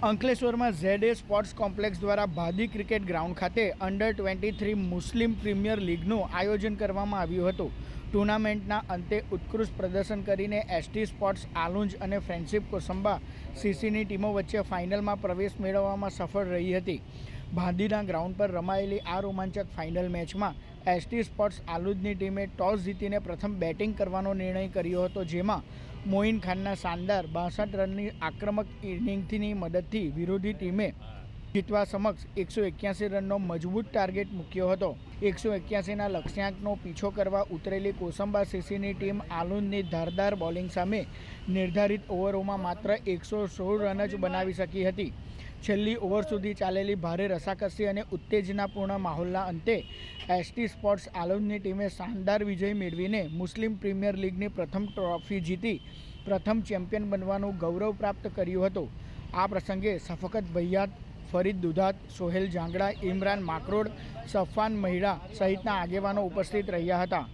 અંકલેશ્વરમાં Z sports complex દ્વારા ભાદી cricket ground ખાતે અંડર-23 મુસ્લિમ પ્રીમિયર લીગનું આયોજન કરવામાં આવ્યું હતું। ટુર્નામેન્ટના અંતે ઉત્કૃષ્ટ પ્રદર્શન કરીને એસટી સ્પોર્ટ્સ આલુંજ અને ફ્રેન્ડશિપ કોસંબા સીસીની ટીમો વચ્ચે ફાઇનલમાં પ્રવેશ મેળવવામાં સફળ રહી હતી। ભાદીના ગ્રાઉન્ડ પર રમાયેલી આ રોમાંચક ફાઇનલ મેચમાં એસટી સ્પોર્ટ્સ આલુંજની ટીમે ટોસ જીતીને પ્રથમ બેટિંગ કરવાનો નિર્ણય કર્યો હતો, જેમાં મોઇન ખાનના શાનદાર 62 રનની આક્રમક ઇનિંગની મદદથી વિરોધી ટીમે જીતવા સમક્ષ 181 રનનો મજબૂત ટાર્ગેટ મૂક્યો હતો। 181ના લક્ષ્યાંકનો પીછો કરવા ઉતરેલી કોસંબા સીસીની ટીમ આલુંજની ધારદાર બોલિંગ સામે નિર્ધારિત ઓવરોમાં માત્ર 116 રન જ બનાવી શકી હતી। છેલ્લી ઓવર સુધી ચાલેલી ભારે રસાકસી અને ઉત્તેજનાપૂર્ણ માહોલના અંતે એસટી સ્પોર્ટ્સ આલુંજની ટીમે શાનદાર વિજય મેળવીને મુસ્લિમ પ્રીમિયર લીગની પ્રથમ ટ્રોફી જીતી પ્રથમ ચેમ્પિયન બનવાનું ગૌરવ પ્રાપ્ત કર્યું હતું। આ પ્રસંગે શફકત ભૈયાત, ફરીદ દુધાત, સોહેલ જાંગડા, ઇમરાન માકરોડ, સફવાન મહિડા સહિતના આગેવાનો ઉપસ્થિત રહ્યા હતા।